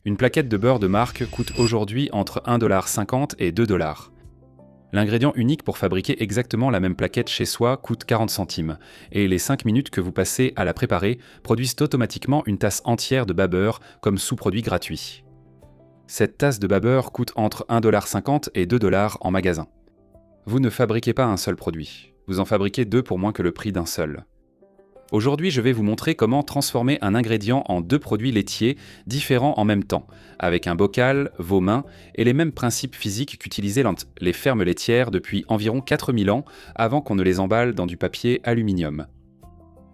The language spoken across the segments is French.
Une plaquette de beurre de marque coûte aujourd'hui entre 1,50 $ et 2 $. L'ingrédient unique pour fabriquer exactement la même plaquette chez soi coûte 40 centimes, et les 5 minutes que vous passez à la préparer produisent automatiquement une tasse entière de babeur comme sous-produit gratuit. Cette tasse de babeur coûte entre 1,50 $ et 2 $ en magasin. Vous ne fabriquez pas un seul produit, vous en fabriquez 2 pour moins que le prix d'un seul. Aujourd'hui, je vais vous montrer comment transformer un ingrédient en 2 produits laitiers différents en même temps, avec un bocal, vos mains et les mêmes principes physiques qu'utilisaient les fermes laitières depuis environ 4000 ans avant qu'on ne les emballe dans du papier aluminium.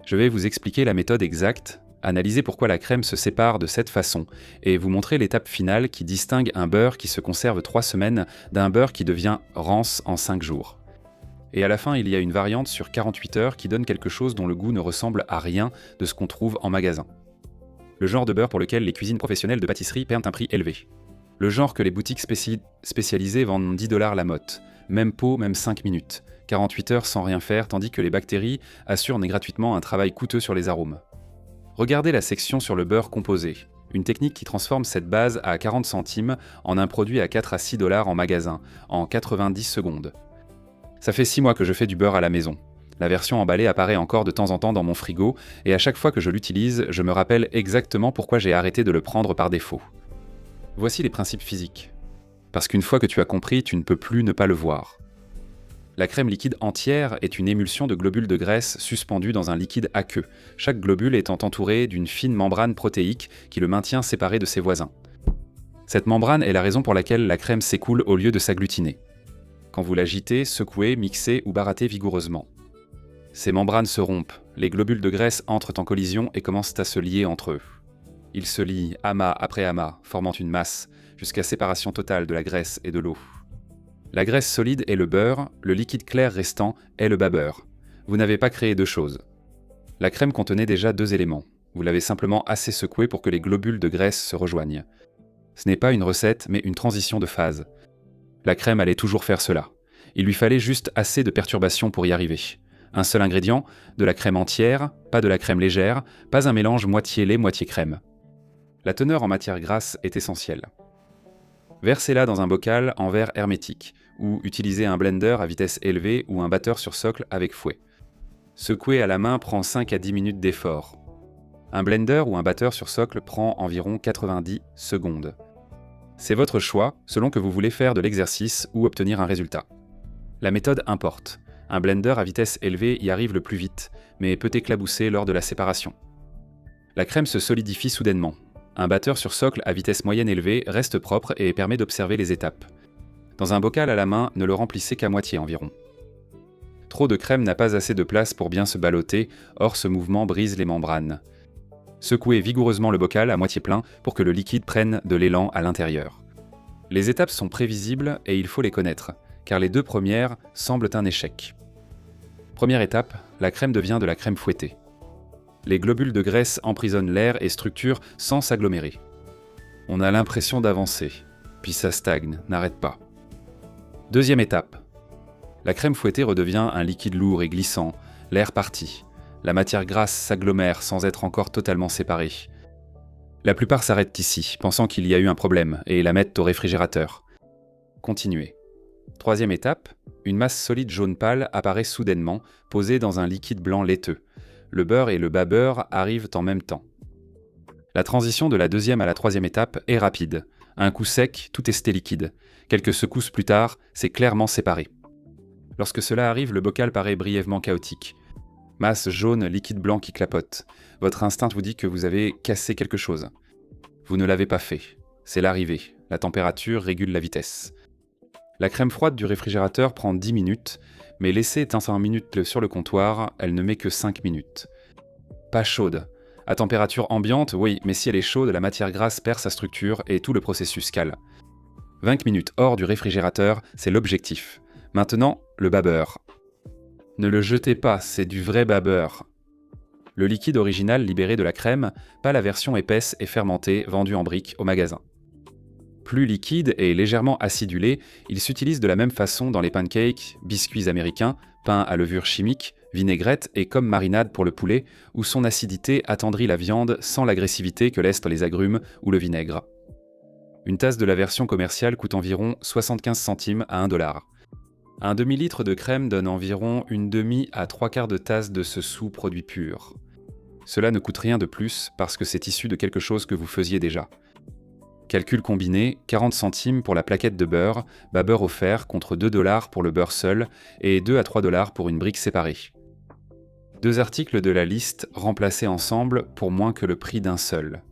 Je vais vous expliquer la méthode exacte, analyser pourquoi la crème se sépare de cette façon et vous montrer l'étape finale qui distingue un beurre qui se conserve 3 semaines d'un beurre qui devient rance en 5 jours. Et à la fin, il y a une variante sur 48 heures qui donne quelque chose dont le goût ne ressemble à rien de ce qu'on trouve en magasin. Le genre de beurre pour lequel les cuisines professionnelles de pâtisserie perdent un prix élevé. Le genre que les boutiques spécialisées vendent 10 $ la motte. Même pot, même 5 minutes. 48 heures sans rien faire, tandis que les bactéries assurent gratuitement un travail coûteux sur les arômes. Regardez la section sur le beurre composé. Une technique qui transforme cette base à 40 centimes en un produit à 4 à 6 $ en magasin, en 90 secondes. Ça fait 6 mois que je fais du beurre à la maison. La version emballée apparaît encore de temps en temps dans mon frigo, et à chaque fois que je l'utilise, je me rappelle exactement pourquoi j'ai arrêté de le prendre par défaut. Voici les principes physiques. Parce qu'une fois que tu as compris, tu ne peux plus ne pas le voir. La crème liquide entière est une émulsion de globules de graisse suspendus dans un liquide aqueux, chaque globule étant entouré d'une fine membrane protéique qui le maintient séparé de ses voisins. Cette membrane est la raison pour laquelle la crème s'écoule au lieu de s'agglutiner. Quand vous l'agitez, secouez, mixez ou barattez vigoureusement. Ces membranes se rompent, les globules de graisse entrent en collision et commencent à se lier entre eux. Ils se lient amas après amas, formant une masse, jusqu'à séparation totale de la graisse et de l'eau. La graisse solide est le beurre, le liquide clair restant est le babeur. Vous n'avez pas créé deux choses. La crème contenait déjà 2 éléments. Vous l'avez simplement assez secoué pour que les globules de graisse se rejoignent. Ce n'est pas une recette, mais une transition de phase. La crème allait toujours faire cela. Il lui fallait juste assez de perturbations pour y arriver. Un seul ingrédient, de la crème entière, pas de la crème légère, pas un mélange moitié lait, moitié crème. La teneur en matière grasse est essentielle. Versez-la dans un bocal en verre hermétique, ou utilisez un blender à vitesse élevée ou un batteur sur socle avec fouet. Secouer à la main prend 5 à 10 minutes d'effort. Un blender ou un batteur sur socle prend environ 90 secondes. C'est votre choix, selon que vous voulez faire de l'exercice ou obtenir un résultat. La méthode importe. Un blender à vitesse élevée y arrive le plus vite, mais peut éclabousser lors de la séparation. La crème se solidifie soudainement. Un batteur sur socle à vitesse moyenne élevée reste propre et permet d'observer les étapes. Dans un bocal à la main, ne le remplissez qu'à moitié environ. Trop de crème n'a pas assez de place pour bien se balloter, or ce mouvement brise les membranes. Secouez vigoureusement le bocal à moitié plein pour que le liquide prenne de l'élan à l'intérieur. Les étapes sont prévisibles et il faut les connaître, car les 2 premières semblent un échec. Première étape, la crème devient de la crème fouettée. Les globules de graisse emprisonnent l'air et structurent sans s'agglomérer. On a l'impression d'avancer, puis ça stagne, n'arrête pas. Deuxième étape. La crème fouettée redevient un liquide lourd et glissant, l'air parti. La matière grasse s'agglomère sans être encore totalement séparée. La plupart s'arrêtent ici, pensant qu'il y a eu un problème, et la mettent au réfrigérateur. Continuez. Troisième étape, une masse solide jaune pâle apparaît soudainement, posée dans un liquide blanc laiteux. Le beurre et le babeur arrivent en même temps. La transition de la deuxième à la troisième étape est rapide. Un coup sec, tout est liquide. Quelques secousses plus tard, c'est clairement séparé. Lorsque cela arrive, le bocal paraît brièvement chaotique. Masse jaune, liquide blanc qui clapote. Votre instinct vous dit que vous avez cassé quelque chose. Vous ne l'avez pas fait. C'est l'arrivée. La température régule la vitesse. La crème froide du réfrigérateur prend 10 minutes, mais laissée 5 minutes sur le comptoir, elle ne met que 5 minutes. Pas chaude. À température ambiante, oui, mais si elle est chaude, la matière grasse perd sa structure et tout le processus cale. 20 minutes hors du réfrigérateur, c'est l'objectif. Maintenant, le babeur. Ne le jetez pas, c'est du vrai babeur. Le liquide original libéré de la crème, pas la version épaisse et fermentée vendue en briques au magasin. Plus liquide et légèrement acidulé, il s'utilise de la même façon dans les pancakes, biscuits américains, pain à levure chimique, vinaigrette et comme marinade pour le poulet, où son acidité attendrit la viande sans l'agressivité que laissent les agrumes ou le vinaigre. Une tasse de la version commerciale coûte environ 75 centimes à 1 dollar. Un demi-litre de crème donne environ une demi à trois quarts de tasse de ce sous-produit pur. Cela ne coûte rien de plus parce que c'est issu de quelque chose que vous faisiez déjà. Calcul combiné, 40 centimes pour la plaquette de beurre, beurre offert contre 2 dollars pour le beurre seul et 2 à 3 dollars pour une brique séparée. Deux articles de la liste remplacés ensemble pour moins que le prix d'un seul.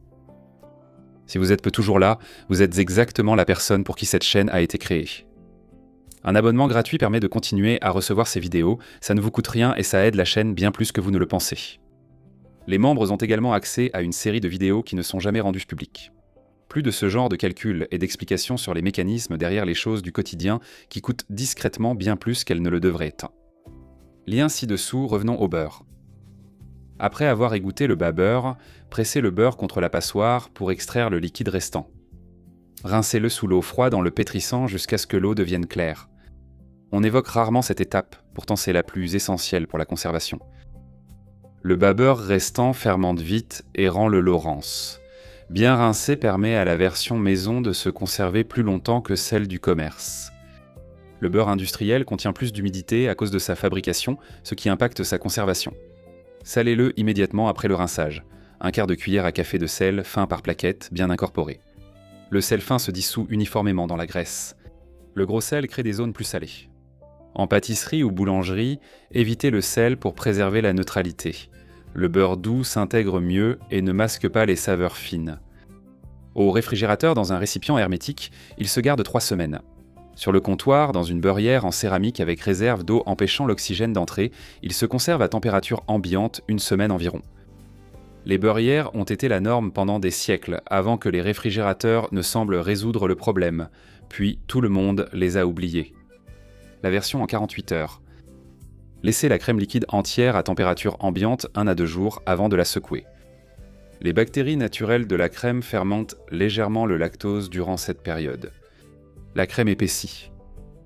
Si vous êtes toujours là, vous êtes exactement la personne pour qui cette chaîne a été créée. Un abonnement gratuit permet de continuer à recevoir ces vidéos, ça ne vous coûte rien et ça aide la chaîne bien plus que vous ne le pensez. Les membres ont également accès à une série de vidéos qui ne sont jamais rendues publiques. Plus de ce genre de calculs et d'explications sur les mécanismes derrière les choses du quotidien qui coûtent discrètement bien plus qu'elles ne le devraient. Lien ci-dessous, revenons au beurre. Après avoir égoutté le bas beurre, pressez le beurre contre la passoire pour extraire le liquide restant. Rincez-le sous l'eau froide en le pétrissant jusqu'à ce que l'eau devienne claire. On évoque rarement cette étape, pourtant c'est la plus essentielle pour la conservation. Le bas beurre restant fermente vite et rend le Laurence. Bien rincé permet à la version maison de se conserver plus longtemps que celle du commerce. Le beurre industriel contient plus d'humidité à cause de sa fabrication, ce qui impacte sa conservation. Salez-le immédiatement après le rinçage. Un quart de cuillère à café de sel fin par plaquette, bien incorporé. Le sel fin se dissout uniformément dans la graisse. Le gros sel crée des zones plus salées. En pâtisserie ou boulangerie, évitez le sel pour préserver la neutralité. Le beurre doux s'intègre mieux et ne masque pas les saveurs fines. Au réfrigérateur, dans un récipient hermétique, il se garde 3 semaines. Sur le comptoir, dans une beurrière en céramique avec réserve d'eau empêchant l'oxygène d'entrer, il se conserve à température ambiante 1 semaine environ. Les beurrières ont été la norme pendant des siècles, avant que les réfrigérateurs ne semblent résoudre le problème, puis tout le monde les a oubliés. La version en 48 heures. Laissez la crème liquide entière à température ambiante 1 à 2 jours avant de la secouer. Les bactéries naturelles de la crème fermentent légèrement le lactose durant cette période. La crème épaissit.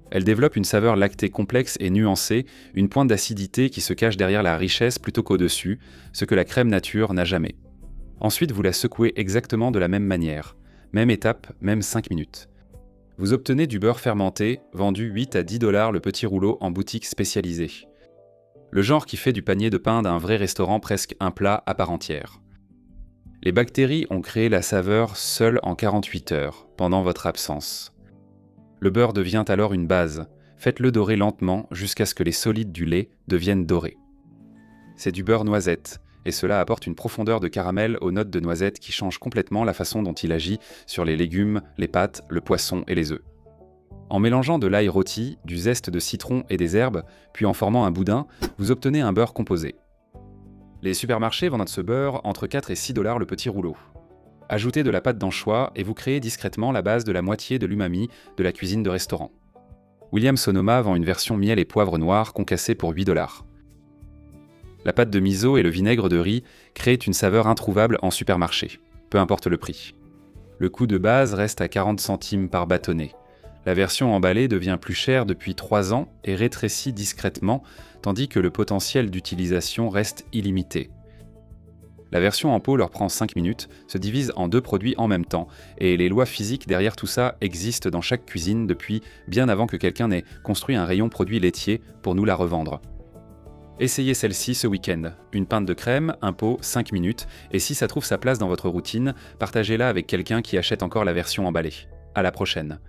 Elle développe une saveur lactée complexe et nuancée, une pointe d'acidité qui se cache derrière la richesse plutôt qu'au-dessus, ce que la crème nature n'a jamais. Ensuite, vous la secouez exactement de la même manière. Même étape, même 5 minutes. Vous obtenez du beurre fermenté, vendu 8 à 10 dollars le petit rouleau en boutique spécialisée. Le genre qui fait du panier de pain d'un vrai restaurant presque un plat à part entière. Les bactéries ont créé la saveur seule en 48 heures, pendant votre absence. Le beurre devient alors une base. Faites-le dorer lentement jusqu'à ce que les solides du lait deviennent dorés. C'est du beurre noisette, et cela apporte une profondeur de caramel aux notes de noisette qui change complètement la façon dont il agit sur les légumes, les pâtes, le poisson et les œufs. En mélangeant de l'ail rôti, du zeste de citron et des herbes, puis en formant un boudin, vous obtenez un beurre composé. Les supermarchés vendent ce beurre entre 4 et 6 dollars le petit rouleau. Ajoutez de la pâte d'anchois et vous créez discrètement la base de la moitié de l'umami de la cuisine de restaurant. Williams Sonoma vend une version miel et poivre noir concassée pour 8 dollars. La pâte de miso et le vinaigre de riz créent une saveur introuvable en supermarché, peu importe le prix. Le coût de base reste à 40 centimes par bâtonnet. La version emballée devient plus chère depuis 3 ans et rétrécit discrètement, tandis que le potentiel d'utilisation reste illimité. La version en pot leur prend 5 minutes, se divise en 2 produits en même temps, et les lois physiques derrière tout ça existent dans chaque cuisine depuis bien avant que quelqu'un n'ait construit un rayon produits laitiers pour nous la revendre. Essayez celle-ci ce week-end. Une pinte de crème, un pot, 5 minutes, et si ça trouve sa place dans votre routine, partagez-la avec quelqu'un qui achète encore la version emballée. À la prochaine.